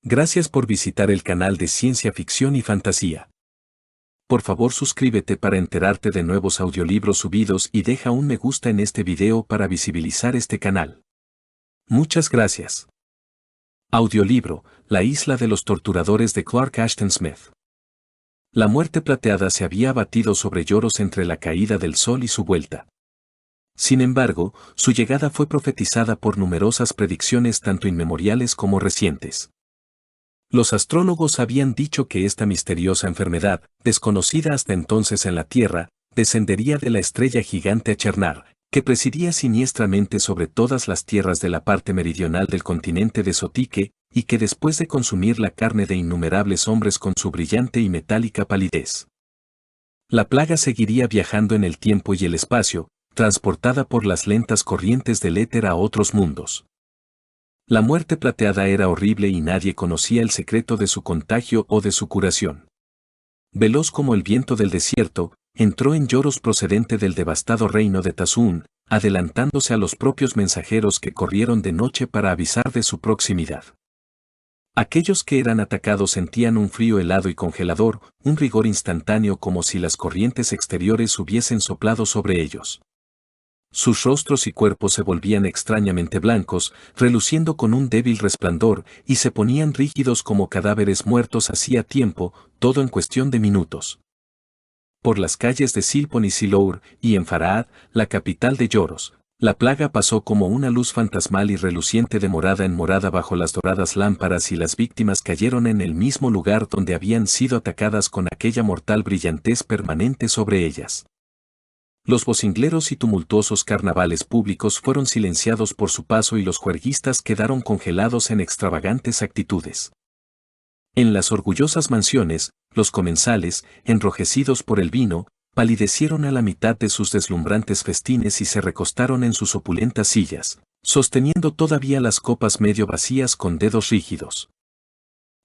Gracias por visitar el canal de Ciencia Ficción y Fantasía. Por favor suscríbete para enterarte de nuevos audiolibros subidos y deja un me gusta en este video para visibilizar este canal. Muchas gracias. Audiolibro, La isla de los torturadores de Clark Ashton Smith. La muerte plateada se había abatido sobre Lloros entre la caída del sol y su vuelta. Sin embargo, su llegada fue profetizada por numerosas predicciones tanto inmemoriales como recientes. Los astrólogos habían dicho que esta misteriosa enfermedad, desconocida hasta entonces en la Tierra, descendería de la estrella gigante Achernar, que presidía siniestramente sobre todas las tierras de la parte meridional del continente de Sotique, y que después de consumir la carne de innumerables hombres con su brillante y metálica palidez. La plaga seguiría viajando en el tiempo y el espacio, transportada por las lentas corrientes del éter a otros mundos. La muerte plateada era horrible y nadie conocía el secreto de su contagio o de su curación. Veloz como el viento del desierto, entró en Lloros procedente del devastado reino de Tazún, adelantándose a los propios mensajeros que corrieron de noche para avisar de su proximidad. Aquellos que eran atacados sentían un frío helado y congelador, un rigor instantáneo como si las corrientes exteriores hubiesen soplado sobre ellos. Sus rostros y cuerpos se volvían extrañamente blancos, reluciendo con un débil resplandor, y se ponían rígidos como cadáveres muertos hacía tiempo, todo en cuestión de minutos. Por las calles de Silpon y Silour, y en Faraad, la capital de Lloros, la plaga pasó como una luz fantasmal y reluciente de morada en morada bajo las doradas lámparas y las víctimas cayeron en el mismo lugar donde habían sido atacadas con aquella mortal brillantez permanente sobre ellas. Los vocingleros y tumultuosos carnavales públicos fueron silenciados por su paso y los juerguistas quedaron congelados en extravagantes actitudes. En las orgullosas mansiones, los comensales, enrojecidos por el vino, palidecieron a la mitad de sus deslumbrantes festines y se recostaron en sus opulentas sillas, sosteniendo todavía las copas medio vacías con dedos rígidos.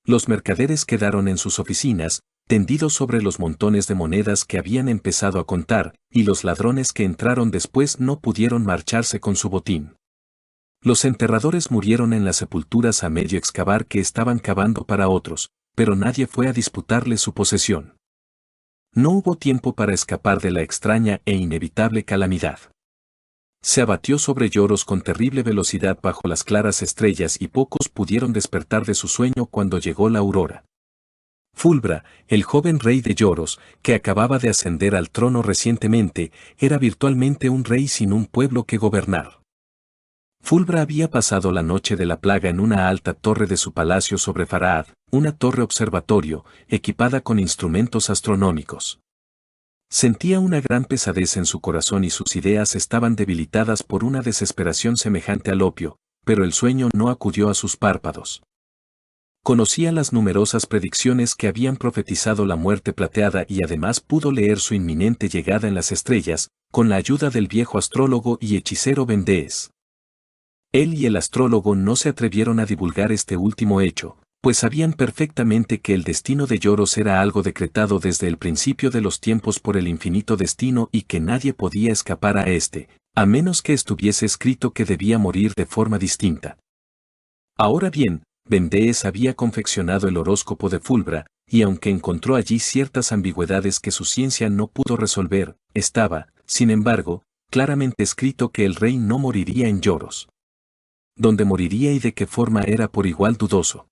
Los mercaderes quedaron en sus oficinas, tendidos sobre los montones de monedas que habían empezado a contar, y los ladrones que entraron después no pudieron marcharse con su botín. Los enterradores murieron en las sepulturas a medio excavar que estaban cavando para otros, pero nadie fue a disputarles su posesión. No hubo tiempo para escapar de la extraña e inevitable calamidad. Se abatió sobre Lloros con terrible velocidad bajo las claras estrellas y pocos pudieron despertar de su sueño cuando llegó la aurora. Fulbra, el joven rey de Lloros, que acababa de ascender al trono recientemente, era virtualmente un rey sin un pueblo que gobernar. Fulbra había pasado la noche de la plaga en una alta torre de su palacio sobre Faraad, una torre observatorio, equipada con instrumentos astronómicos. Sentía una gran pesadez en su corazón y sus ideas estaban debilitadas por una desesperación semejante al opio, pero el sueño no acudió a sus párpados. Conocía las numerosas predicciones que habían profetizado la muerte plateada y además pudo leer su inminente llegada en las estrellas, con la ayuda del viejo astrólogo y hechicero Vendées. Él y el astrólogo no se atrevieron a divulgar este último hecho, pues sabían perfectamente que el destino de Lloros era algo decretado desde el principio de los tiempos por el infinito destino y que nadie podía escapar a este, a menos que estuviese escrito que debía morir de forma distinta. Ahora bien, Vendées había confeccionado el horóscopo de Fulbra, y aunque encontró allí ciertas ambigüedades que su ciencia no pudo resolver, estaba, sin embargo, claramente escrito que el rey no moriría en Lloros. Donde moriría y de qué forma era por igual dudoso.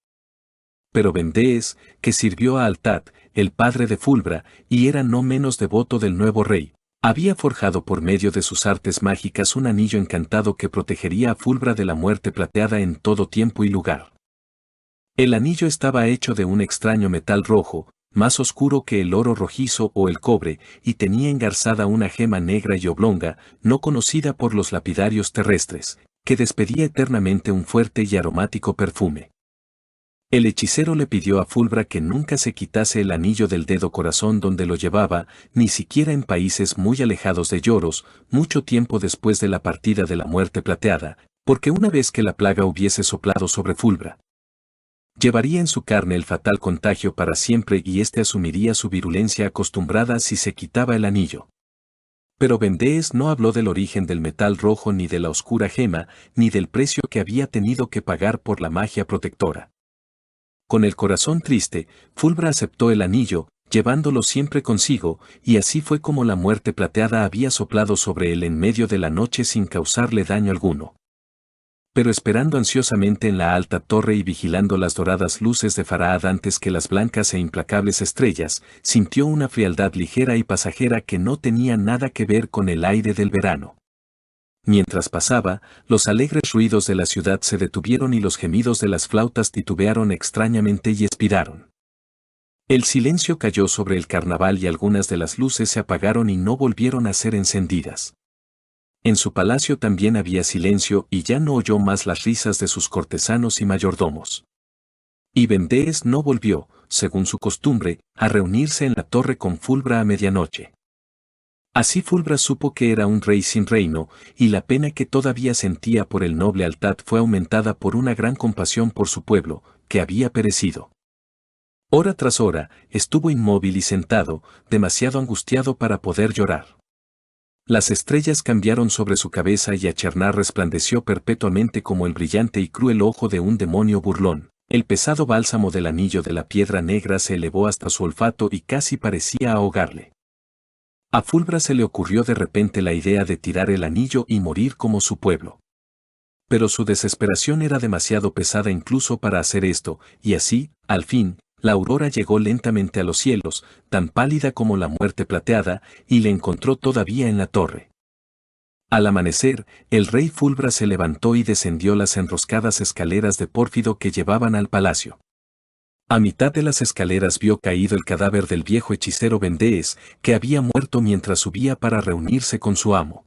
Pero Vendées, que sirvió a Altad, el padre de Fulbra, y era no menos devoto del nuevo rey, había forjado por medio de sus artes mágicas un anillo encantado que protegería a Fulbra de la muerte plateada en todo tiempo y lugar. El anillo estaba hecho de un extraño metal rojo, más oscuro que el oro rojizo o el cobre, y tenía engarzada una gema negra y oblonga, no conocida por los lapidarios terrestres, que despedía eternamente un fuerte y aromático perfume. El hechicero le pidió a Fulbra que nunca se quitase el anillo del dedo corazón donde lo llevaba, ni siquiera en países muy alejados de Lloros, mucho tiempo después de la partida de la muerte plateada, porque una vez que la plaga hubiese soplado sobre Fulbra, llevaría en su carne el fatal contagio para siempre y éste asumiría su virulencia acostumbrada si se quitaba el anillo. Pero Vendées no habló del origen del metal rojo ni de la oscura gema, ni del precio que había tenido que pagar por la magia protectora. Con el corazón triste, Fulbra aceptó el anillo, llevándolo siempre consigo, y así fue como la muerte plateada había soplado sobre él en medio de la noche sin causarle daño alguno. Pero esperando ansiosamente en la alta torre y vigilando las doradas luces de Farhad antes que las blancas e implacables estrellas, sintió una frialdad ligera y pasajera que no tenía nada que ver con el aire del verano. Mientras pasaba, los alegres ruidos de la ciudad se detuvieron y los gemidos de las flautas titubearon extrañamente y expiraron. El silencio cayó sobre el carnaval y algunas de las luces se apagaron y no volvieron a ser encendidas. En su palacio también había silencio y ya no oyó más las risas de sus cortesanos y mayordomos. Y Vendées no volvió, según su costumbre, a reunirse en la torre con Fulbra a medianoche. Así Fulbra supo que era un rey sin reino, y la pena que todavía sentía por el noble Altad fue aumentada por una gran compasión por su pueblo, que había perecido. Hora tras hora, estuvo inmóvil y sentado, demasiado angustiado para poder llorar. Las estrellas cambiaron sobre su cabeza y Achernar resplandeció perpetuamente como el brillante y cruel ojo de un demonio burlón. El pesado bálsamo del anillo de la piedra negra se elevó hasta su olfato y casi parecía ahogarle. A Fulbra se le ocurrió de repente la idea de tirar el anillo y morir como su pueblo. Pero su desesperación era demasiado pesada incluso para hacer esto, y así, al fin, la aurora llegó lentamente a los cielos, tan pálida como la muerte plateada, y le encontró todavía en la torre. Al amanecer, el rey Fulbra se levantó y descendió las enroscadas escaleras de pórfido que llevaban al palacio. A mitad de las escaleras vio caído el cadáver del viejo hechicero Vendées, que había muerto mientras subía para reunirse con su amo.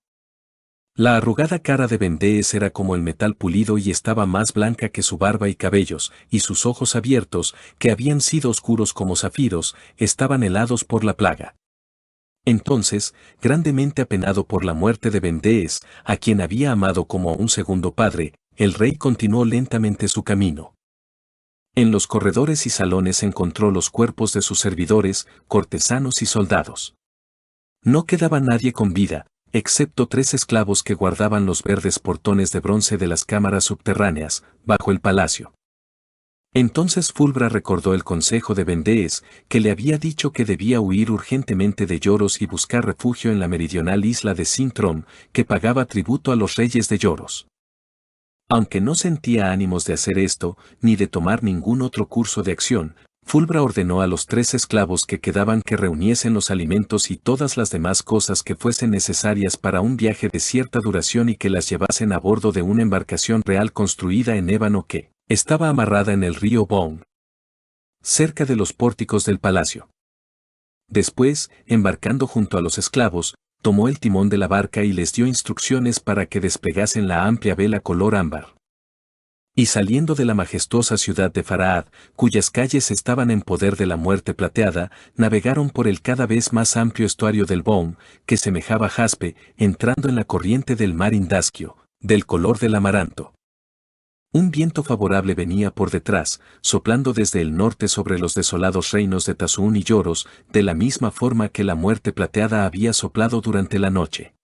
La arrugada cara de Vendées era como el metal pulido y estaba más blanca que su barba y cabellos, y sus ojos abiertos, que habían sido oscuros como zafiros, estaban helados por la plaga. Entonces, grandemente apenado por la muerte de Vendées, a quien había amado como a un segundo padre, el rey continuó lentamente su camino. En los corredores y salones encontró los cuerpos de sus servidores, cortesanos y soldados. No quedaba nadie con vida, excepto 3 esclavos que guardaban los verdes portones de bronce de las cámaras subterráneas, bajo el palacio. Entonces Fulbra recordó el consejo de Vendées, que le había dicho que debía huir urgentemente de Lloros y buscar refugio en la meridional isla de Sintrom, que pagaba tributo a los reyes de Lloros. Aunque no sentía ánimos de hacer esto, ni de tomar ningún otro curso de acción, Fulbra ordenó a los 3 esclavos que quedaban que reuniesen los alimentos y todas las demás cosas que fuesen necesarias para un viaje de cierta duración y que las llevasen a bordo de una embarcación real construida en ébano que estaba amarrada en el río Bourne, cerca de los pórticos del palacio. Después, embarcando junto a los esclavos, tomó el timón de la barca y les dio instrucciones para que desplegasen la amplia vela color ámbar. Y saliendo de la majestuosa ciudad de Farhad, cuyas calles estaban en poder de la muerte plateada, navegaron por el cada vez más amplio estuario del Bourne, que semejaba jaspe, entrando en la corriente del mar Indasquio, del color del amaranto. Un viento favorable venía por detrás, soplando desde el norte sobre los desolados reinos de Tazún y Lloros, de la misma forma que la muerte plateada había soplado durante la noche.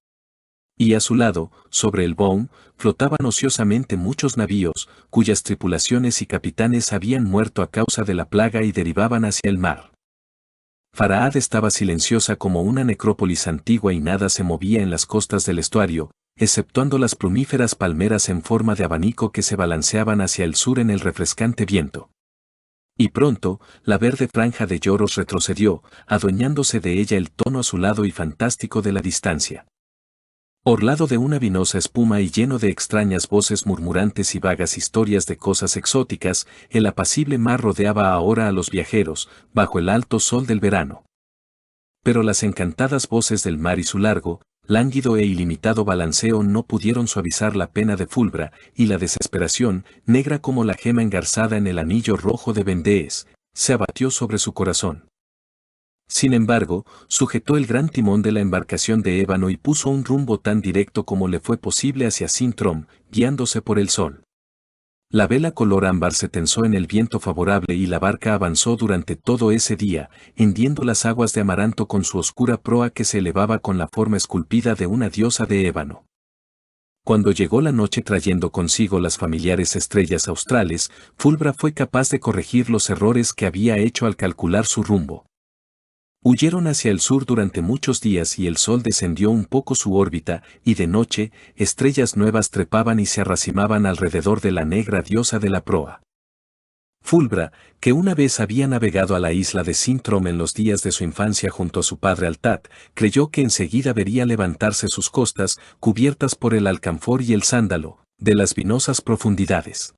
Y a su lado, sobre el Bourne, flotaban ociosamente muchos navíos, cuyas tripulaciones y capitanes habían muerto a causa de la plaga y derivaban hacia el mar. Farhad estaba silenciosa como una necrópolis antigua y nada se movía en las costas del estuario, exceptuando las plumíferas palmeras en forma de abanico que se balanceaban hacia el sur en el refrescante viento. Y pronto, la verde franja de Lloros retrocedió, adueñándose de ella el tono azulado y fantástico de la distancia. Orlado de una vinosa espuma y lleno de extrañas voces murmurantes y vagas historias de cosas exóticas, el apacible mar rodeaba ahora a los viajeros, bajo el alto sol del verano. Pero las encantadas voces del mar y su largo, lánguido e ilimitado balanceo no pudieron suavizar la pena de Fulbra, y la desesperación, negra como la gema engarzada en el anillo rojo de Vendées, se abatió sobre su corazón. Sin embargo, sujetó el gran timón de la embarcación de ébano y puso un rumbo tan directo como le fue posible hacia Sintrom, guiándose por el sol. La vela color ámbar se tensó en el viento favorable y la barca avanzó durante todo ese día, hendiendo las aguas de amaranto con su oscura proa que se elevaba con la forma esculpida de una diosa de ébano. Cuando llegó la noche trayendo consigo las familiares estrellas australes, Fulbra fue capaz de corregir los errores que había hecho al calcular su rumbo. Huyeron hacia el sur durante muchos días y el sol descendió un poco su órbita, y de noche, estrellas nuevas trepaban y se arracimaban alrededor de la negra diosa de la proa. Fulbra, que una vez había navegado a la isla de Sintrom en los días de su infancia junto a su padre Altat, creyó que enseguida vería levantarse sus costas, cubiertas por el alcanfor y el sándalo, de las vinosas profundidades.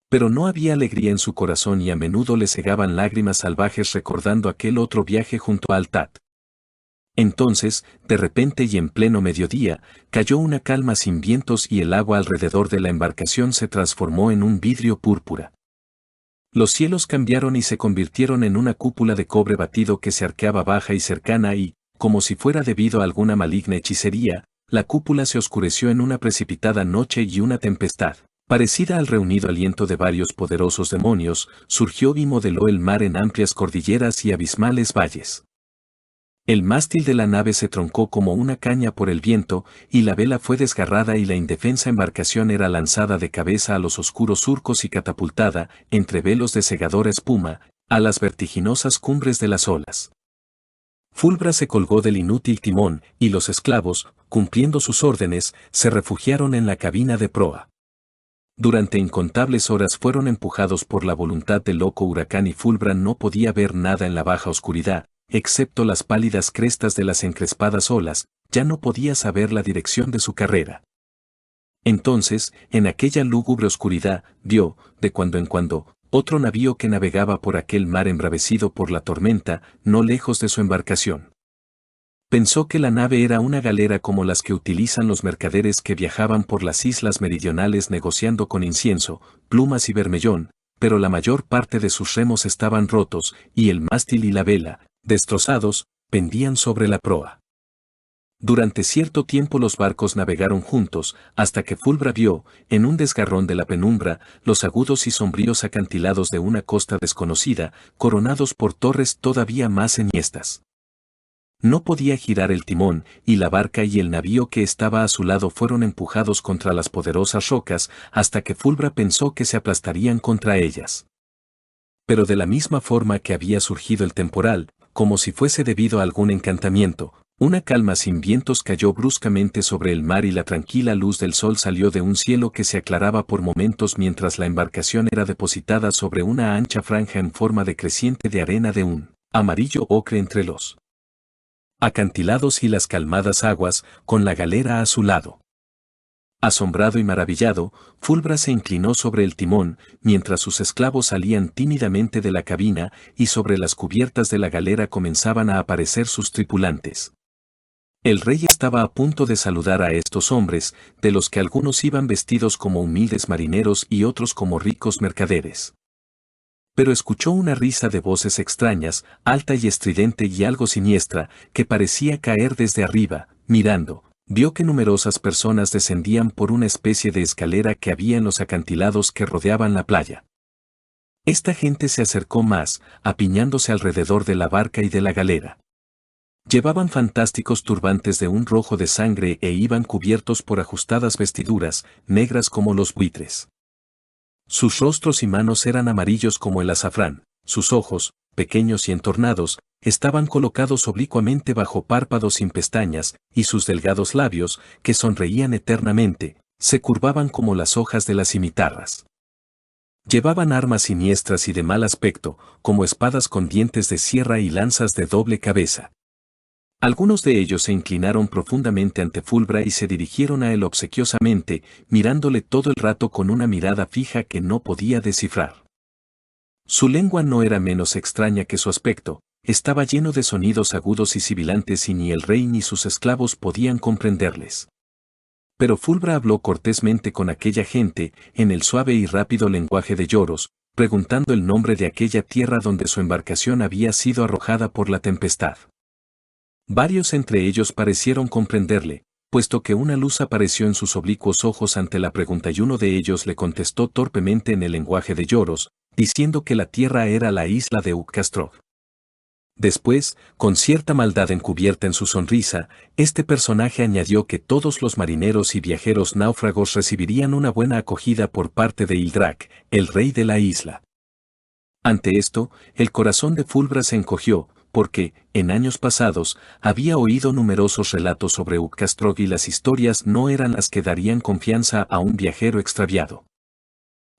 Pero no había alegría en su corazón y a menudo le cegaban lágrimas salvajes recordando aquel otro viaje junto a Altat. Entonces, de repente y en pleno mediodía, cayó una calma sin vientos y el agua alrededor de la embarcación se transformó en un vidrio púrpura. Los cielos cambiaron y se convirtieron en una cúpula de cobre batido que se arqueaba baja y cercana y, como si fuera debido a alguna maligna hechicería, la cúpula se oscureció en una precipitada noche y una tempestad, parecida al reunido aliento de varios poderosos demonios, surgió y modeló el mar en amplias cordilleras y abismales valles. El mástil de la nave se troncó como una caña por el viento, y la vela fue desgarrada y la indefensa embarcación era lanzada de cabeza a los oscuros surcos y catapultada, entre velos de cegadora espuma, a las vertiginosas cumbres de las olas. Fulbra se colgó del inútil timón, y los esclavos, cumpliendo sus órdenes, se refugiaron en la cabina de proa. Durante incontables horas fueron empujados por la voluntad del loco huracán y Fulbra no podía ver nada en la baja oscuridad, excepto las pálidas crestas de las encrespadas olas, ya no podía saber la dirección de su carrera. Entonces, en aquella lúgubre oscuridad, vio, de cuando en cuando, otro navío que navegaba por aquel mar embravecido por la tormenta, no lejos de su embarcación. Pensó que la nave era una galera como las que utilizan los mercaderes que viajaban por las islas meridionales negociando con incienso, plumas y bermellón, pero la mayor parte de sus remos estaban rotos, y el mástil y la vela, destrozados, pendían sobre la proa. Durante cierto tiempo los barcos navegaron juntos, hasta que Fulbra vio, en un desgarrón de la penumbra, los agudos y sombríos acantilados de una costa desconocida, coronados por torres todavía más enhiestas. No podía girar el timón, y la barca y el navío que estaba a su lado fueron empujados contra las poderosas rocas, hasta que Fulbra pensó que se aplastarían contra ellas. Pero de la misma forma que había surgido el temporal, como si fuese debido a algún encantamiento, una calma sin vientos cayó bruscamente sobre el mar y la tranquila luz del sol salió de un cielo que se aclaraba por momentos mientras la embarcación era depositada sobre una ancha franja en forma de creciente de arena de un amarillo ocre entre los acantilados y las calmadas aguas, con la galera a su lado. Asombrado y maravillado, Fulbra se inclinó sobre el timón, mientras sus esclavos salían tímidamente de la cabina y sobre las cubiertas de la galera comenzaban a aparecer sus tripulantes. El rey estaba a punto de saludar a estos hombres, de los que algunos iban vestidos como humildes marineros y otros como ricos mercaderes. Pero escuchó una risa de voces extrañas, alta y estridente y algo siniestra, que parecía caer desde arriba, mirando. Vio que numerosas personas descendían por una especie de escalera que había en los acantilados que rodeaban la playa. Esta gente se acercó más, apiñándose alrededor de la barca y de la galera. Llevaban fantásticos turbantes de un rojo de sangre e iban cubiertos por ajustadas vestiduras, negras como los buitres. Sus rostros y manos eran amarillos como el azafrán, sus ojos, pequeños y entornados, estaban colocados oblicuamente bajo párpados sin pestañas, y sus delgados labios, que sonreían eternamente, se curvaban como las hojas de las cimitarras. Llevaban armas siniestras y de mal aspecto, como espadas con dientes de sierra y lanzas de doble cabeza. Algunos de ellos se inclinaron profundamente ante Fulbra y se dirigieron a él obsequiosamente, mirándole todo el rato con una mirada fija que no podía descifrar. Su lengua no era menos extraña que su aspecto, estaba lleno de sonidos agudos y sibilantes y ni el rey ni sus esclavos podían comprenderles. Pero Fulbra habló cortésmente con aquella gente, en el suave y rápido lenguaje de lloros, preguntando el nombre de aquella tierra donde su embarcación había sido arrojada por la tempestad. Varios entre ellos parecieron comprenderle, puesto que una luz apareció en sus oblicuos ojos ante la pregunta y uno de ellos le contestó torpemente en el lenguaje de lloros, diciendo que la tierra era la isla de Uccastrog. Después, con cierta maldad encubierta en su sonrisa, este personaje añadió que todos los marineros y viajeros náufragos recibirían una buena acogida por parte de Ildrak, el rey de la isla. Ante esto, el corazón de Fulbra se encogió, porque, en años pasados, había oído numerosos relatos sobre Uccastrog y las historias no eran las que darían confianza a un viajero extraviado.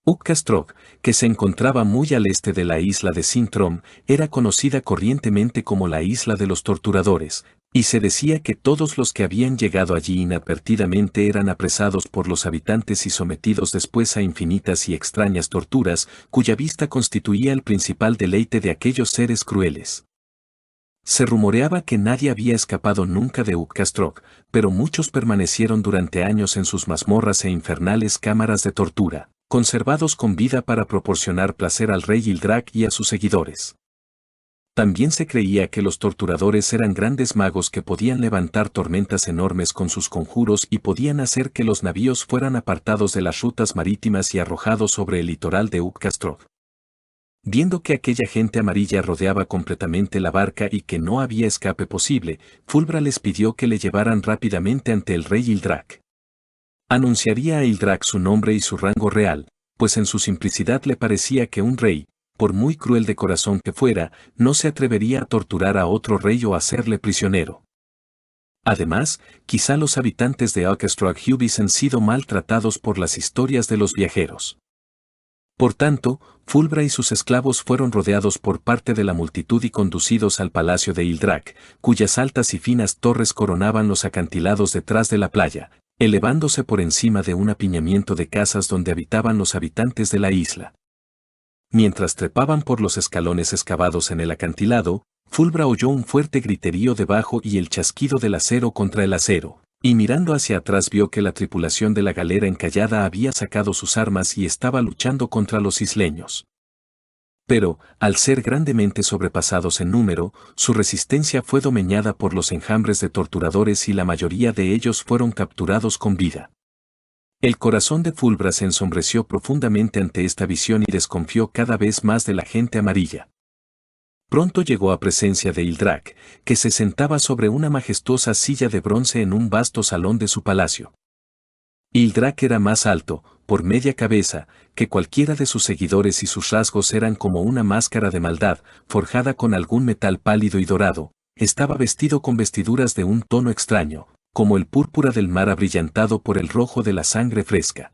Uccastrog, que se encontraba muy al este de la isla de Sintrom, era conocida corrientemente como la isla de los torturadores, y se decía que todos los que habían llegado allí inadvertidamente eran apresados por los habitantes y sometidos después a infinitas y extrañas torturas, cuya vista constituía el principal deleite de aquellos seres crueles. Se rumoreaba que nadie había escapado nunca de Uccastrog, pero muchos permanecieron durante años en sus mazmorras e infernales cámaras de tortura, conservados con vida para proporcionar placer al rey Ildrak y a sus seguidores. También se creía que los torturadores eran grandes magos que podían levantar tormentas enormes con sus conjuros y podían hacer que los navíos fueran apartados de las rutas marítimas y arrojados sobre el litoral de Uccastrog. Viendo que aquella gente amarilla rodeaba completamente la barca y que no había escape posible, Fulbra les pidió que le llevaran rápidamente ante el rey Ildrak. Anunciaría a Ildrak su nombre y su rango real, pues en su simplicidad le parecía que un rey, por muy cruel de corazón que fuera, no se atrevería a torturar a otro rey o hacerle prisionero. Además, quizá los habitantes de Uccastrog hubiesen sido maltratados por las historias de los viajeros. Por tanto, Fulbra y sus esclavos fueron rodeados por parte de la multitud y conducidos al palacio de Ildrak, cuyas altas y finas torres coronaban los acantilados detrás de la playa, elevándose por encima de un apiñamiento de casas donde habitaban los habitantes de la isla. Mientras trepaban por los escalones excavados en el acantilado, Fulbra oyó un fuerte griterío debajo y el chasquido del acero contra el acero, y mirando hacia atrás vio que la tripulación de la galera encallada había sacado sus armas y estaba luchando contra los isleños. Pero, al ser grandemente sobrepasados en número, su resistencia fue domeñada por los enjambres de torturadores y la mayoría de ellos fueron capturados con vida. El corazón de Fulbra se ensombreció profundamente ante esta visión y desconfió cada vez más de la gente amarilla. Pronto llegó a presencia de Ildrak, que se sentaba sobre una majestuosa silla de bronce en un vasto salón de su palacio. Ildrak era más alto, por media cabeza, que cualquiera de sus seguidores y sus rasgos eran como una máscara de maldad, forjada con algún metal pálido y dorado. Estaba vestido con vestiduras de un tono extraño, como el púrpura del mar abrillantado por el rojo de la sangre fresca.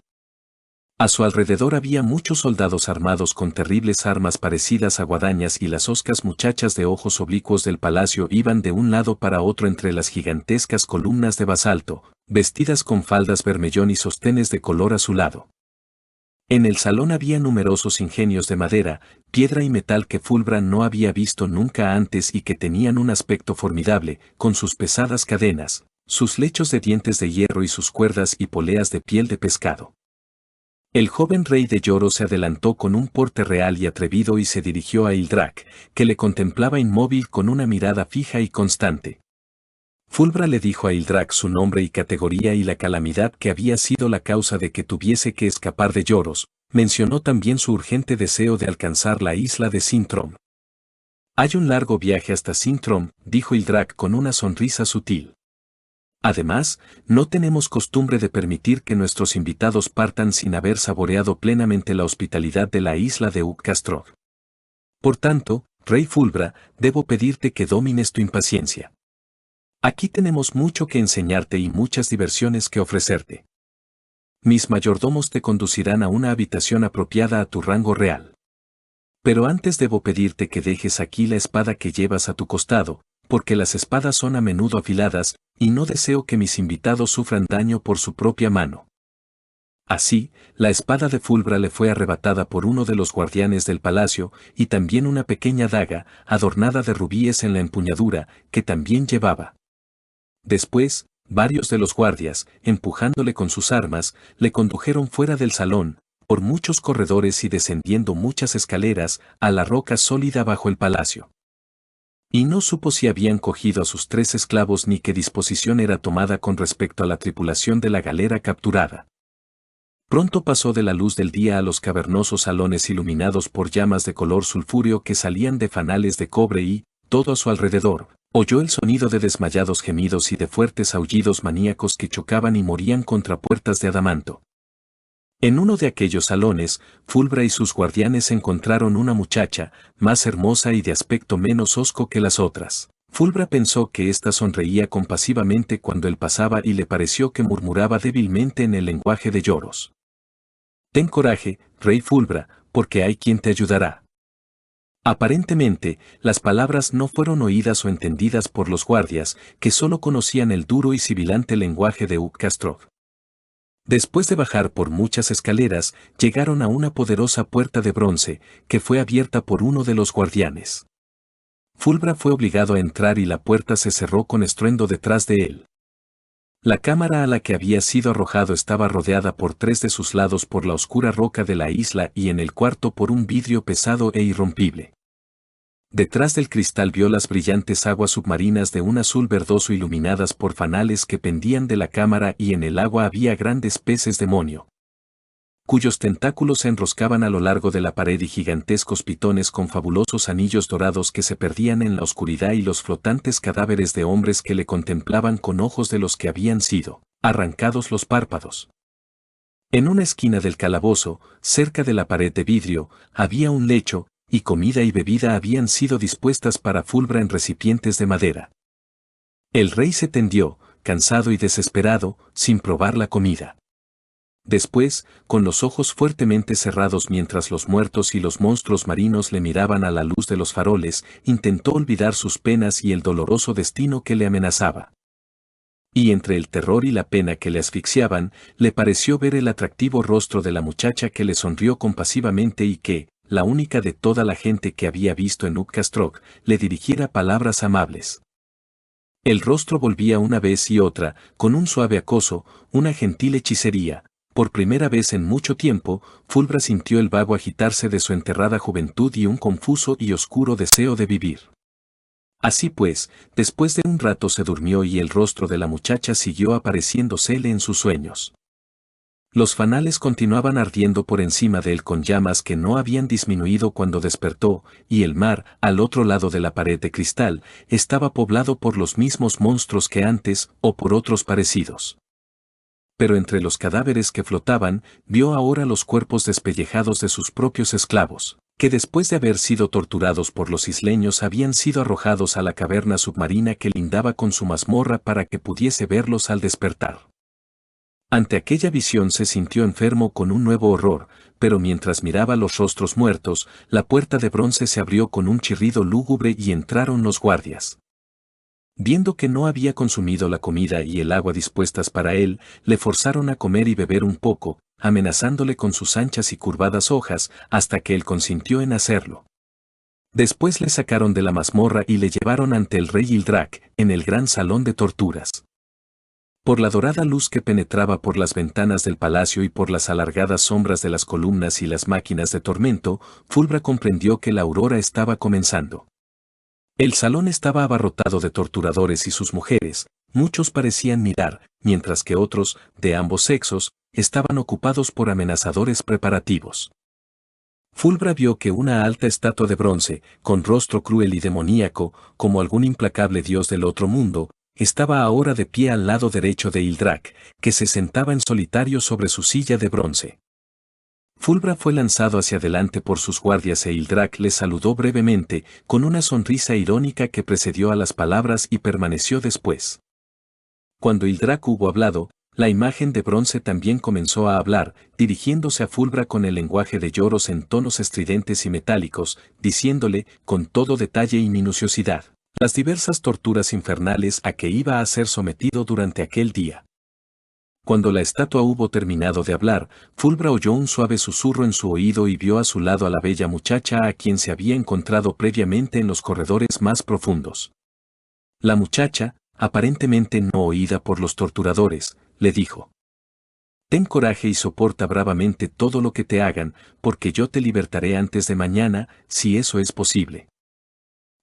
A su alrededor había muchos soldados armados con terribles armas parecidas a guadañas y las hoscas muchachas de ojos oblicuos del palacio iban de un lado para otro entre las gigantescas columnas de basalto, vestidas con faldas vermellón y sostenes de color azulado. En el salón había numerosos ingenios de madera, piedra y metal que Fulbra no había visto nunca antes y que tenían un aspecto formidable, con sus pesadas cadenas, sus lechos de dientes de hierro y sus cuerdas y poleas de piel de pescado. El joven rey de Lloro se adelantó con un porte real y atrevido y se dirigió a Ildrak, que le contemplaba inmóvil con una mirada fija y constante. Fulbra le dijo a Ildrak su nombre y categoría y la calamidad que había sido la causa de que tuviese que escapar de Lloros. Mencionó también su urgente deseo de alcanzar la isla de Sintrom. Hay un largo viaje hasta Sintrom, dijo Ildrak con una sonrisa sutil. Además, no tenemos costumbre de permitir que nuestros invitados partan sin haber saboreado plenamente la hospitalidad de la isla de Uccastrog. Por tanto, rey Fulbra, debo pedirte que domines tu impaciencia. Aquí tenemos mucho que enseñarte y muchas diversiones que ofrecerte. Mis mayordomos te conducirán a una habitación apropiada a tu rango real. Pero antes debo pedirte que dejes aquí la espada que llevas a tu costado, porque las espadas son a menudo afiladas, y no deseo que mis invitados sufran daño por su propia mano. Así, la espada de Fulbra le fue arrebatada por uno de los guardianes del palacio, y también una pequeña daga, adornada de rubíes en la empuñadura, que también llevaba. Después, varios de los guardias, empujándole con sus armas, le condujeron fuera del salón, por muchos corredores y descendiendo muchas escaleras, a la roca sólida bajo el palacio. Y no supo si habían cogido a sus 3 esclavos ni qué disposición era tomada con respecto a la tripulación de la galera capturada. Pronto pasó de la luz del día a los cavernosos salones iluminados por llamas de color sulfúreo que salían de fanales de cobre y, todo a su alrededor, oyó el sonido de desmayados gemidos y de fuertes aullidos maníacos que chocaban y morían contra puertas de adamanto. En uno de aquellos salones, Fulbra y sus guardianes encontraron una muchacha, más hermosa y de aspecto menos hosco que las otras. Fulbra pensó que ésta sonreía compasivamente cuando él pasaba y le pareció que murmuraba débilmente en el lenguaje de lloros. «Ten coraje, rey Fulbra, porque hay quien te ayudará». Aparentemente, las palabras no fueron oídas o entendidas por los guardias, que solo conocían el duro y sibilante lenguaje de Utkastrov. Después de bajar por muchas escaleras, llegaron a una poderosa puerta de bronce, que fue abierta por uno de los guardianes. Fulbra fue obligado a entrar y la puerta se cerró con estruendo detrás de él. La cámara a la que había sido arrojado estaba rodeada por 3 de sus lados por la oscura roca de la isla y en el cuarto por un vidrio pesado e irrompible. Detrás del cristal vio las brillantes aguas submarinas de un azul verdoso iluminadas por fanales que pendían de la cámara y en el agua había grandes peces demonio, cuyos tentáculos se enroscaban a lo largo de la pared y gigantescos pitones con fabulosos anillos dorados que se perdían en la oscuridad y los flotantes cadáveres de hombres que le contemplaban con ojos de los que habían sido arrancados los párpados. En una esquina del calabozo, cerca de la pared de vidrio, había un lecho, y comida y bebida habían sido dispuestas para Fulbra en recipientes de madera. El rey se tendió, cansado y desesperado, sin probar la comida. Después, con los ojos fuertemente cerrados mientras los muertos y los monstruos marinos le miraban a la luz de los faroles, intentó olvidar sus penas y el doloroso destino que le amenazaba. Y entre el terror y la pena que le asfixiaban, le pareció ver el atractivo rostro de la muchacha que le sonrió compasivamente y que, la única de toda la gente que había visto en Utkastrov, le dirigiera palabras amables. El rostro volvía una vez y otra, con un suave acoso, una gentil hechicería. Por primera vez en mucho tiempo, Fulbra sintió el vago agitarse de su enterrada juventud y un confuso y oscuro deseo de vivir. Así pues, después de un rato se durmió y el rostro de la muchacha siguió apareciéndosele en sus sueños. Los fanales continuaban ardiendo por encima de él con llamas que no habían disminuido cuando despertó, y el mar, al otro lado de la pared de cristal, estaba poblado por los mismos monstruos que antes, o por otros parecidos. Pero entre los cadáveres que flotaban, vio ahora los cuerpos despellejados de sus propios esclavos, que después de haber sido torturados por los isleños habían sido arrojados a la caverna submarina que lindaba con su mazmorra para que pudiese verlos al despertar. Ante aquella visión se sintió enfermo con un nuevo horror, pero mientras miraba los rostros muertos, la puerta de bronce se abrió con un chirrido lúgubre y entraron los guardias. Viendo que no había consumido la comida y el agua dispuestas para él, le forzaron a comer y beber un poco, amenazándole con sus anchas y curvadas hojas, hasta que él consintió en hacerlo. Después le sacaron de la mazmorra y le llevaron ante el rey Ildrak, en el gran salón de torturas. Por la dorada luz que penetraba por las ventanas del palacio y por las alargadas sombras de las columnas y las máquinas de tormento, Fulbra comprendió que la aurora estaba comenzando. El salón estaba abarrotado de torturadores y sus mujeres, muchos parecían mirar, mientras que otros, de ambos sexos, estaban ocupados por amenazadores preparativos. Fulbra vio que una alta estatua de bronce, con rostro cruel y demoníaco, como algún implacable dios del otro mundo, estaba ahora de pie al lado derecho de Ildrak, que se sentaba en solitario sobre su silla de bronce. Fulbra fue lanzado hacia adelante por sus guardias e Ildrak le saludó brevemente, con una sonrisa irónica que precedió a las palabras y permaneció después. Cuando Ildrak hubo hablado, la imagen de bronce también comenzó a hablar, dirigiéndose a Fulbra con el lenguaje de lloros en tonos estridentes y metálicos, diciéndole, con todo detalle y minuciosidad, las diversas torturas infernales a que iba a ser sometido durante aquel día. Cuando la estatua hubo terminado de hablar, Fulbra oyó un suave susurro en su oído y vio a su lado a la bella muchacha a quien se había encontrado previamente en los corredores más profundos. La muchacha, aparentemente no oída por los torturadores, le dijo: «Ten coraje y soporta bravamente todo lo que te hagan, porque yo te libertaré antes de mañana, si eso es posible».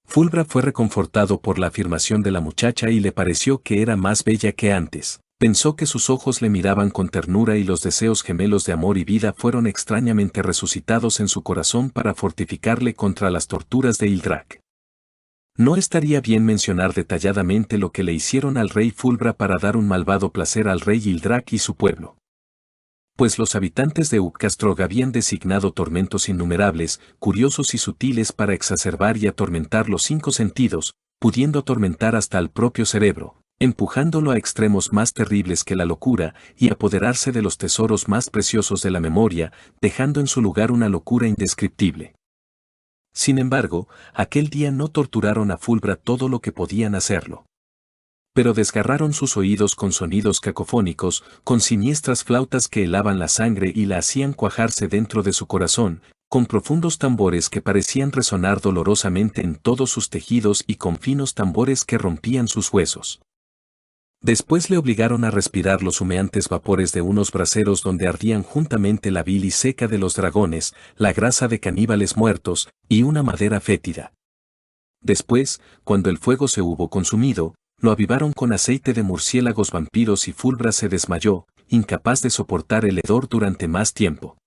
Fulbra fue reconfortado por la afirmación de la muchacha y le pareció que era más bella que antes. Pensó que sus ojos le miraban con ternura y los deseos gemelos de amor y vida fueron extrañamente resucitados en su corazón para fortificarle contra las torturas de Ildrak. No estaría bien mencionar detalladamente lo que le hicieron al rey Fulbra para dar un malvado placer al rey Ildrak y su pueblo. Pues los habitantes de Uccastrog habían designado tormentos innumerables, curiosos y sutiles para exacerbar y atormentar los 5 sentidos, pudiendo atormentar hasta el propio cerebro, empujándolo a extremos más terribles que la locura y apoderarse de los tesoros más preciosos de la memoria, dejando en su lugar una locura indescriptible. Sin embargo, aquel día no torturaron a Fulbra todo lo que podían hacerlo. Pero desgarraron sus oídos con sonidos cacofónicos, con siniestras flautas que helaban la sangre y la hacían cuajarse dentro de su corazón, con profundos tambores que parecían resonar dolorosamente en todos sus tejidos y con finos tambores que rompían sus huesos. Después le obligaron a respirar los humeantes vapores de unos braseros donde ardían juntamente la bilis seca de los dragones, la grasa de caníbales muertos y una madera fétida. Después, cuando el fuego se hubo consumido, lo avivaron con aceite de murciélagos vampiros y Fulbra se desmayó, incapaz de soportar el hedor durante más tiempo.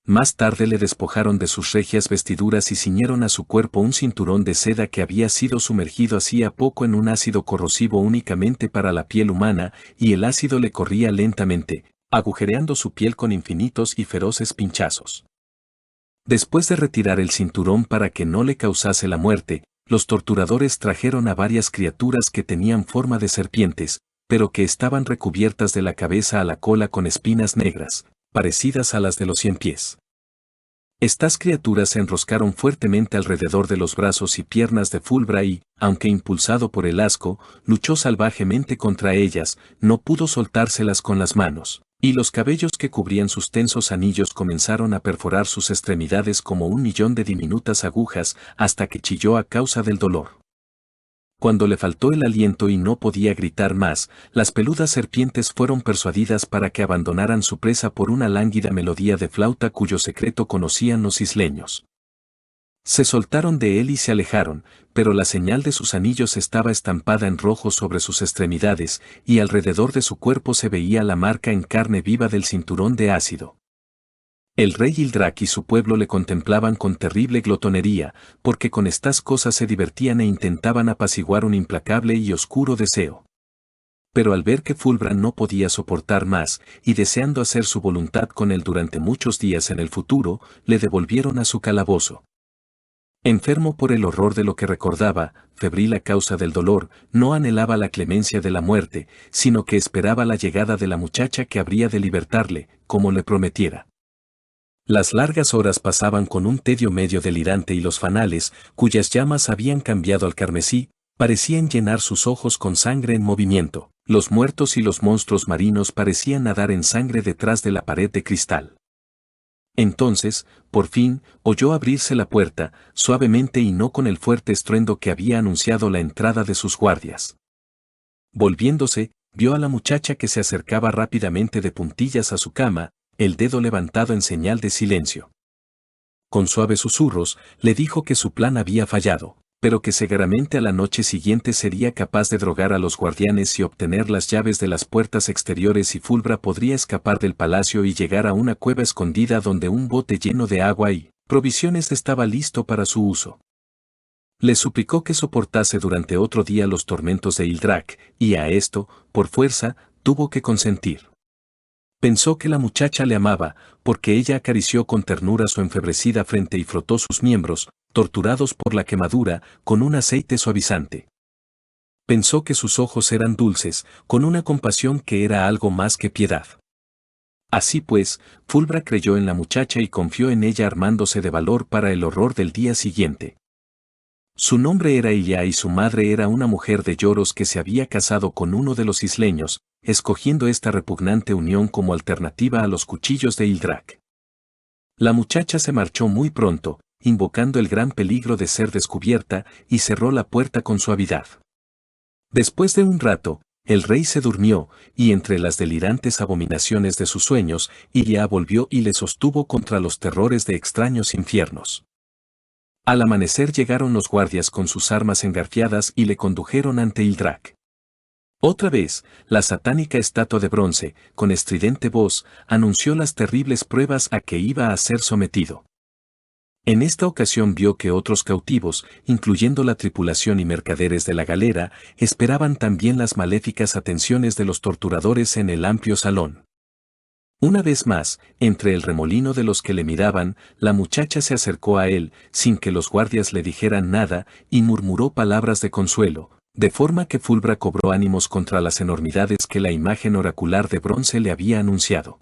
Más tarde le despojaron de sus regias vestiduras y ciñeron a su cuerpo un cinturón de seda que había sido sumergido hacía poco en un ácido corrosivo únicamente para la piel humana, y el ácido le corría lentamente, agujereando su piel con infinitos y feroces pinchazos. Después de retirar el cinturón para que no le causase la muerte, los torturadores trajeron a varias criaturas que tenían forma de serpientes, pero que estaban recubiertas de la cabeza a la cola con espinas negras, parecidas a las de los 100 pies. Estas criaturas se enroscaron fuertemente alrededor de los brazos y piernas de Fulbra y, aunque impulsado por el asco, luchó salvajemente contra ellas, no pudo soltárselas con las manos, y los cabellos que cubrían sus tensos anillos comenzaron a perforar sus extremidades como 1.000.000 de diminutas agujas hasta que chilló a causa del dolor. Cuando le faltó el aliento y no podía gritar más, las peludas serpientes fueron persuadidas para que abandonaran su presa por una lánguida melodía de flauta cuyo secreto conocían los isleños. Se soltaron de él y se alejaron, pero la señal de sus anillos estaba estampada en rojo sobre sus extremidades, y alrededor de su cuerpo se veía la marca en carne viva del cinturón de ácido. El rey Ildrak y su pueblo le contemplaban con terrible glotonería, porque con estas cosas se divertían e intentaban apaciguar un implacable y oscuro deseo. Pero al ver que Fulbra no podía soportar más, y deseando hacer su voluntad con él durante muchos días en el futuro, le devolvieron a su calabozo. Enfermo por el horror de lo que recordaba, febril a causa del dolor, no anhelaba la clemencia de la muerte, sino que esperaba la llegada de la muchacha que habría de libertarle, como le prometiera. Las largas horas pasaban con un tedio medio delirante y los fanales, cuyas llamas habían cambiado al carmesí, parecían llenar sus ojos con sangre en movimiento. Los muertos y los monstruos marinos parecían nadar en sangre detrás de la pared de cristal. Entonces, por fin, oyó abrirse la puerta, suavemente y no con el fuerte estruendo que había anunciado la entrada de sus guardias. Volviéndose, vio a la muchacha que se acercaba rápidamente de puntillas a su cama, el dedo levantado en señal de silencio. Con suaves susurros, le dijo que su plan había fallado, pero que seguramente a la noche siguiente sería capaz de drogar a los guardianes y obtener las llaves de las puertas exteriores y Fulbra podría escapar del palacio y llegar a una cueva escondida donde un bote lleno de agua y provisiones estaba listo para su uso. Le suplicó que soportase durante otro día los tormentos de Ildrak, y a esto, por fuerza, tuvo que consentir. Pensó que la muchacha le amaba, porque ella acarició con ternura su enfebrecida frente y frotó sus miembros, torturados por la quemadura, con un aceite suavizante. Pensó que sus ojos eran dulces, con una compasión que era algo más que piedad. Así pues, Fulbra creyó en la muchacha y confió en ella armándose de valor para el horror del día siguiente. Su nombre era Illa y su madre era una mujer de lloros que se había casado con uno de los isleños, escogiendo esta repugnante unión como alternativa a los cuchillos de Ildrak. La muchacha se marchó muy pronto, invocando el gran peligro de ser descubierta, y cerró la puerta con suavidad. Después de un rato, el rey se durmió, y entre las delirantes abominaciones de sus sueños, Illa volvió y le sostuvo contra los terrores de extraños infiernos. Al amanecer llegaron los guardias con sus armas engarfiadas y le condujeron ante Ildrak. Otra vez, la satánica estatua de bronce, con estridente voz, anunció las terribles pruebas a que iba a ser sometido. En esta ocasión vio que otros cautivos, incluyendo la tripulación y mercaderes de la galera, esperaban también las maléficas atenciones de los torturadores en el amplio salón. Una vez más, entre el remolino de los que le miraban, la muchacha se acercó a él, sin que los guardias le dijeran nada, y murmuró palabras de consuelo, de forma que Fulbra cobró ánimos contra las enormidades que la imagen oracular de bronce le había anunciado.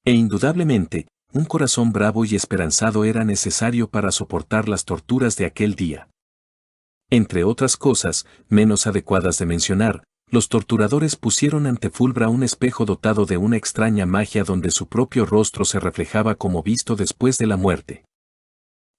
E indudablemente, un corazón bravo y esperanzado era necesario para soportar las torturas de aquel día. Entre otras cosas, menos adecuadas de mencionar, los torturadores pusieron ante Fulbra un espejo dotado de una extraña magia donde su propio rostro se reflejaba como visto después de la muerte.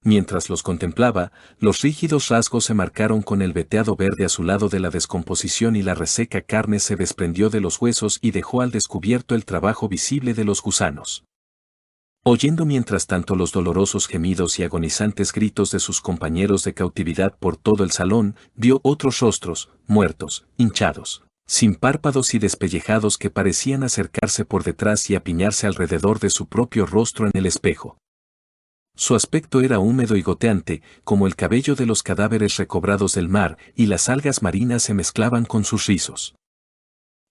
Mientras los contemplaba, los rígidos rasgos se marcaron con el veteado verde azulado de la descomposición y la reseca carne se desprendió de los huesos y dejó al descubierto el trabajo visible de los gusanos. Oyendo mientras tanto los dolorosos gemidos y agonizantes gritos de sus compañeros de cautividad por todo el salón, vio otros rostros, muertos, hinchados, sin párpados y despellejados que parecían acercarse por detrás y apiñarse alrededor de su propio rostro en el espejo. Su aspecto era húmedo y goteante, como el cabello de los cadáveres recobrados del mar, y las algas marinas se mezclaban con sus rizos.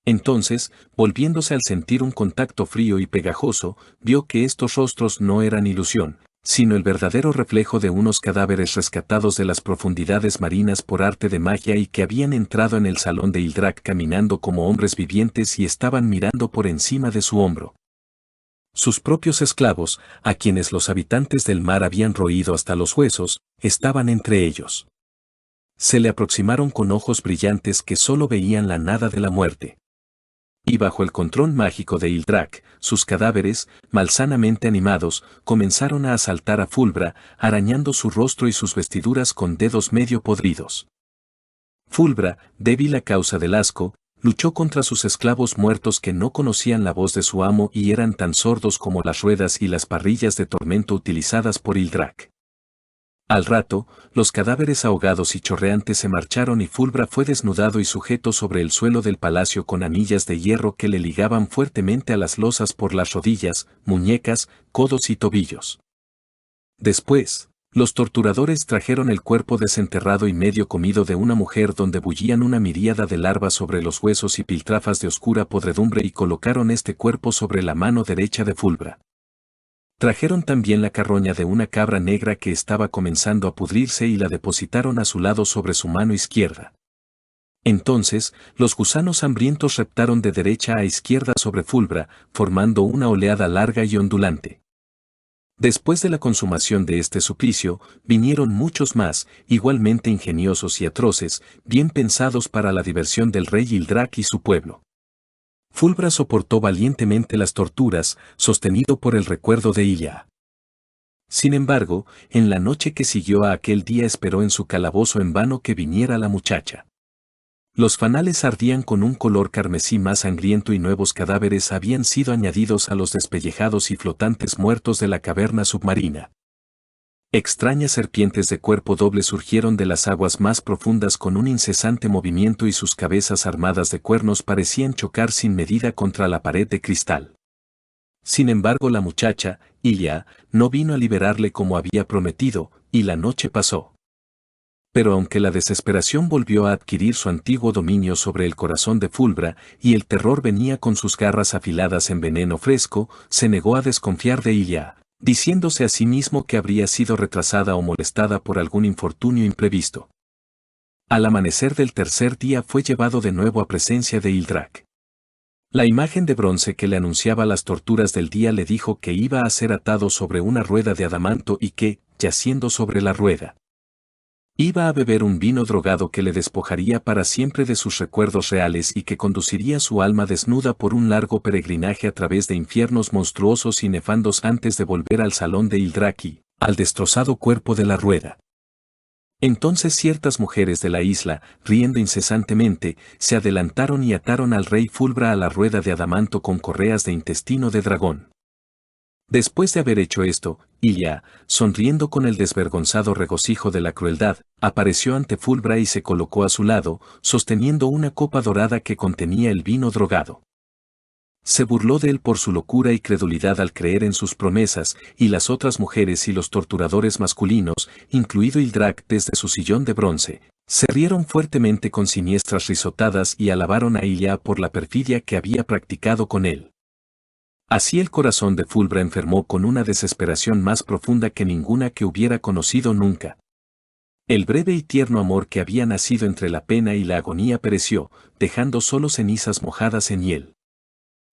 Entonces, volviéndose al sentir un contacto frío y pegajoso, vio que estos rostros no eran ilusión, sino el verdadero reflejo de unos cadáveres rescatados de las profundidades marinas por arte de magia y que habían entrado en el salón de Ildrak caminando como hombres vivientes y estaban mirando por encima de su hombro. Sus propios esclavos, a quienes los habitantes del mar habían roído hasta los huesos, estaban entre ellos. Se le aproximaron con ojos brillantes que solo veían la nada de la muerte. Y bajo el control mágico de Ildrak, sus cadáveres, malsanamente animados, comenzaron a asaltar a Fulbra, arañando su rostro y sus vestiduras con dedos medio podridos. Fulbra, débil a causa del asco, luchó contra sus esclavos muertos que no conocían la voz de su amo y eran tan sordos como las ruedas y las parrillas de tormento utilizadas por Ildrak. Al rato, los cadáveres ahogados y chorreantes se marcharon y Fulbra fue desnudado y sujeto sobre el suelo del palacio con anillas de hierro que le ligaban fuertemente a las losas por las rodillas, muñecas, codos y tobillos. Después, los torturadores trajeron el cuerpo desenterrado y medio comido de una mujer donde bullían una miríada de larvas sobre los huesos y piltrafas de oscura podredumbre y colocaron este cuerpo sobre la mano derecha de Fulbra. Trajeron también la carroña de una cabra negra que estaba comenzando a pudrirse y la depositaron a su lado sobre su mano izquierda. Entonces, los gusanos hambrientos reptaron de derecha a izquierda sobre Fulbra, formando una oleada larga y ondulante. Después de la consumación de este suplicio, vinieron muchos más, igualmente ingeniosos y atroces, bien pensados para la diversión del rey Ildrak y su pueblo. Fulbra soportó valientemente las torturas, sostenido por el recuerdo de Ilia. Sin embargo, en la noche que siguió a aquel día esperó en su calabozo en vano que viniera la muchacha. Los fanales ardían con un color carmesí más sangriento y nuevos cadáveres habían sido añadidos a los despellejados y flotantes muertos de la caverna submarina. Extrañas serpientes de cuerpo doble surgieron de las aguas más profundas con un incesante movimiento y sus cabezas armadas de cuernos parecían chocar sin medida contra la pared de cristal. Sin embargo, la muchacha, Ilia, no vino a liberarle como había prometido, y la noche pasó. Pero aunque la desesperación volvió a adquirir su antiguo dominio sobre el corazón de Fulbra, y el terror venía con sus garras afiladas en veneno fresco, se negó a desconfiar de Ilia, diciéndose a sí mismo que habría sido retrasada o molestada por algún infortunio imprevisto. Al amanecer del tercer día fue llevado de nuevo a presencia de Ildrak. La imagen de bronce que le anunciaba las torturas del día le dijo que iba a ser atado sobre una rueda de adamanto y que, yaciendo sobre la rueda, iba a beber un vino drogado que le despojaría para siempre de sus recuerdos reales y que conduciría su alma desnuda por un largo peregrinaje a través de infiernos monstruosos y nefandos antes de volver al salón de Ildrak, al destrozado cuerpo de la rueda. Entonces ciertas mujeres de la isla, riendo incesantemente, se adelantaron y ataron al rey Fulbra a la rueda de adamanto con correas de intestino de dragón. Después de haber hecho esto, Ilia, sonriendo con el desvergonzado regocijo de la crueldad, apareció ante Fulbra y se colocó a su lado, sosteniendo una copa dorada que contenía el vino drogado. Se burló de él por su locura y credulidad al creer en sus promesas, y las otras mujeres y los torturadores masculinos, incluido Ildrak desde su sillón de bronce, se rieron fuertemente con siniestras risotadas y alabaron a Ilia por la perfidia que había practicado con él. Así el corazón de Fulbra enfermó con una desesperación más profunda que ninguna que hubiera conocido nunca. El breve y tierno amor que había nacido entre la pena y la agonía pereció, dejando solo cenizas mojadas en hiel.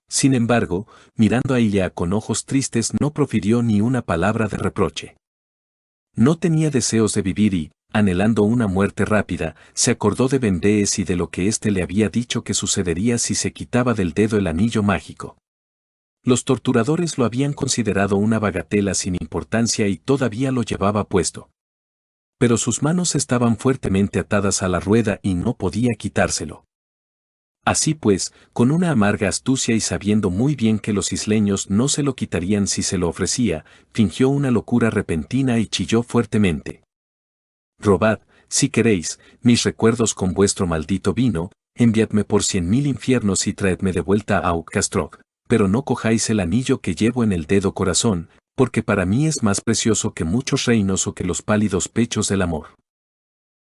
Sin embargo, mirando a Ilia con ojos tristes no profirió ni una palabra de reproche. No tenía deseos de vivir y, anhelando una muerte rápida, se acordó de Vendees y de lo que éste le había dicho que sucedería si se quitaba del dedo el anillo mágico. Los torturadores lo habían considerado una bagatela sin importancia y todavía lo llevaba puesto. Pero sus manos estaban fuertemente atadas a la rueda y no podía quitárselo. Así pues, con una amarga astucia y sabiendo muy bien que los isleños no se lo quitarían si se lo ofrecía, fingió una locura repentina y chilló fuertemente. Robad, si queréis, mis recuerdos con vuestro maldito vino, enviadme por 100.000 infiernos y traedme de vuelta a Ucastroc, pero no cojáis el anillo que llevo en el dedo corazón, porque para mí es más precioso que muchos reinos o que los pálidos pechos del amor.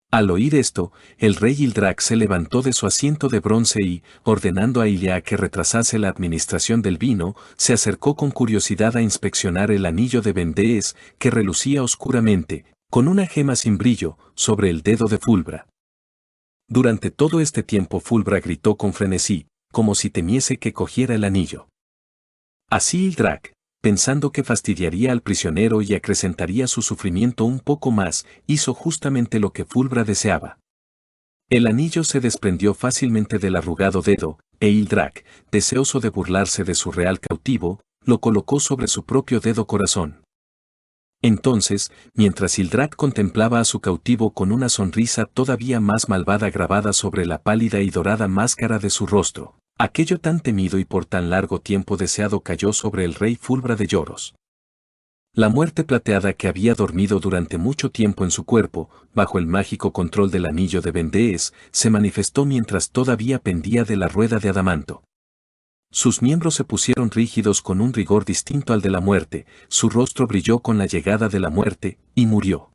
Al oír esto, el rey Ildrak se levantó de su asiento de bronce y, ordenando a Ilia que retrasase la administración del vino, se acercó con curiosidad a inspeccionar el anillo de Vendees, que relucía oscuramente, con una gema sin brillo, sobre el dedo de Fulbra. Durante todo este tiempo Fulbra gritó con frenesí, como si temiese que cogiera el anillo. Así Ildrak, pensando que fastidiaría al prisionero y acrecentaría su sufrimiento un poco más, hizo justamente lo que Fulbra deseaba. El anillo se desprendió fácilmente del arrugado dedo, e Ildrak, deseoso de burlarse de su real cautivo, lo colocó sobre su propio dedo corazón. Entonces, mientras Ildrak contemplaba a su cautivo con una sonrisa todavía más malvada grabada sobre la pálida y dorada máscara de su rostro, aquello tan temido y por tan largo tiempo deseado cayó sobre el rey Fulbra de Lloros. La muerte plateada que había dormido durante mucho tiempo en su cuerpo, bajo el mágico control del anillo de Vendees, se manifestó mientras todavía pendía de la rueda de adamanto. Sus miembros se pusieron rígidos con un rigor distinto al de la muerte, su rostro brilló con la llegada de la muerte, y murió.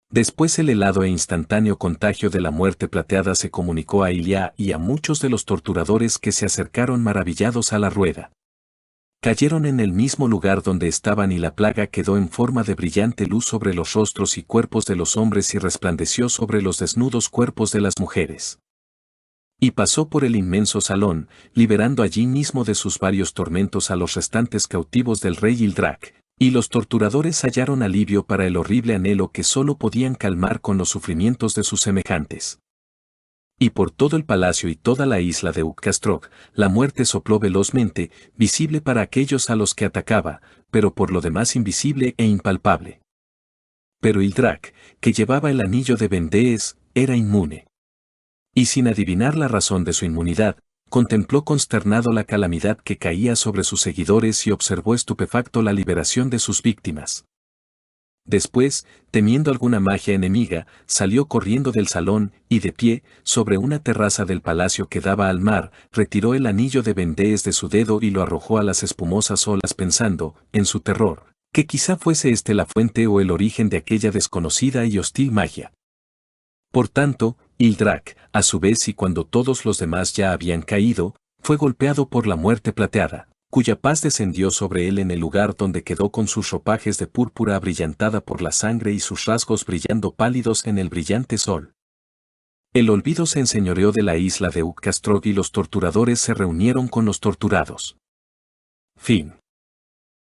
Después el helado e instantáneo contagio de la muerte plateada se comunicó a Ilia y a muchos de los torturadores que se acercaron maravillados a la rueda. Cayeron en el mismo lugar donde estaban y la plaga quedó en forma de brillante luz sobre los rostros y cuerpos de los hombres y resplandeció sobre los desnudos cuerpos de las mujeres. Y pasó por el inmenso salón, liberando allí mismo de sus varios tormentos a los restantes cautivos del rey Ildrak, y los torturadores hallaron alivio para el horrible anhelo que solo podían calmar con los sufrimientos de sus semejantes. Y por todo el palacio y toda la isla de Ucastroc, la muerte sopló velozmente, visible para aquellos a los que atacaba, pero por lo demás invisible e impalpable. Pero Ildrak, que llevaba el anillo de Vendees, era inmune. Y sin adivinar la razón de su inmunidad, contempló consternado la calamidad que caía sobre sus seguidores y observó estupefacto la liberación de sus víctimas. Después, temiendo alguna magia enemiga, salió corriendo del salón y de pie, sobre una terraza del palacio que daba al mar, retiró el anillo de Vendees de su dedo y lo arrojó a las espumosas olas pensando, en su terror, que quizá fuese este la fuente o el origen de aquella desconocida y hostil magia. Por tanto, Ildrak, a su vez y cuando todos los demás ya habían caído, fue golpeado por la muerte plateada, cuya paz descendió sobre él en el lugar donde quedó con sus ropajes de púrpura abrillantada por la sangre y sus rasgos brillando pálidos en el brillante sol. El olvido se enseñoreó de la isla de Ucastroc y los torturadores se reunieron con los torturados. Fin.